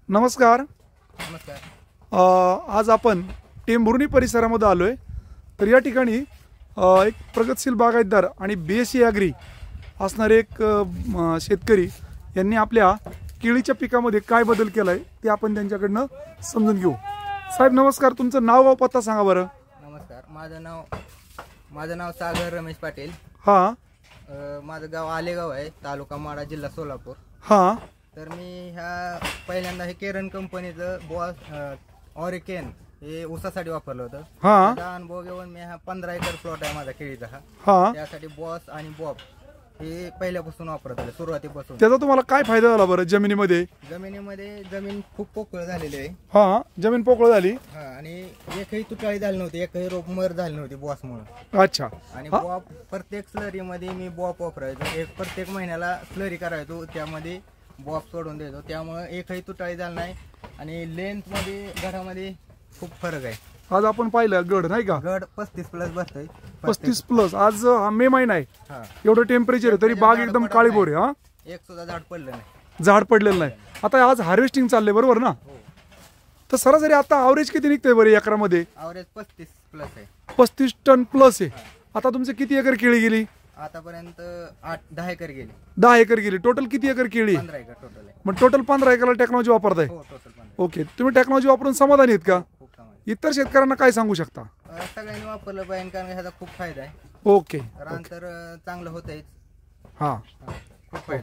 नमस्कार. नमस्कार. आज आपण टेंभुर्णी परिसरामध्ये आलोय. तर या ठिकाणी एक प्रगतशील बागायतदार आणि BSc ॲग्री असणारे एक शेतकरी यांनी आपल्या केळीच्या पिकामध्ये काय बदल केलाय ते आपण त्यांच्याकडनं समजून घेऊ. साहेब नमस्कार, तुमचं नाव व पत्ता सांगा बरं. नमस्कार. माझं नाव सागर रमेश पाटील. हां. माझं गाव आलेगाव आहे, तालुका माडा, जिल्हा सोलापूर. हां. तर मी पहिल्यांदा हे केरन कंपनीचं बॉस ऑरिकेन हे ऊसासाठी वापरलं होतं. हां. त्याचा अनुभव घेऊन मी 15 एकर प्लॉट आहे माझा केळीचा. हां. त्यासाठी बॉस आणि बॉब हे पहिल्यापासून वापरत आले, सुरुवातीपासून. त्याचा तुम्हाला काय फायदा झाला बरं जमिनीमध्ये? जमीन खूप पोकळ झालेली आहे. हां, जमीन पोकळ झाली. आणि एकही तुटाळी झाली नव्हती, एकही रोप मर झाली नव्हती बॉसमुळे. अच्छा. आणि बॉब प्रत्येक स्लरी मध्ये मी बॉब वापरायचो. प्रत्येक महिन्याला स्लरी करायचो, त्यामध्ये बॉब सोडून द्यायचो. त्यामुळे एकही तुटाळी झाली नाही. आणि लेंथ मध्ये घडामध्ये खूप फरक आहे. आज आपण पाहिलं गड नाही का, गड 35+ भरतोय. 35+. आज मे महिना आहे, हा. एवढं टेम्परेचर आहे तरी बाग एकदम काळीभोर आहे. हा, एक सुद्धा झाड पडलं नाही. झाड पडलेलं नाही. आता आज हार्वेस्टिंग चाललंय बरोबर ना? हो. तर सरासरी आता ॲव्हरेज किती निघतंय बरं एकरामध्ये? ॲव्हरेज 35+ आहे. 35 टन प्लस आहे. आता तुमचे किती एकर केळी गेली? आतापर्यंत 8-10 एकर गेली. 10 एकर गेली. टोटल किती एकर केळी? 15 एकर टोटल आहे. मग टोटल 15 एकरला टेक्नॉलॉजी वापरताय? हो, टोटल 15. ओके. तुम्ही टेक्नॉलॉजी वापरून समाधानी आहेत का? खूप चांगलं. इतर शेतकऱ्यांना काय सांगू शकता? सगळ्यांनी वापरलं पाहिजे, कारण ह्याचा खूप फायदा आहे. ओके. रान तर चांगलं होतंय. हां. खूप फायदा.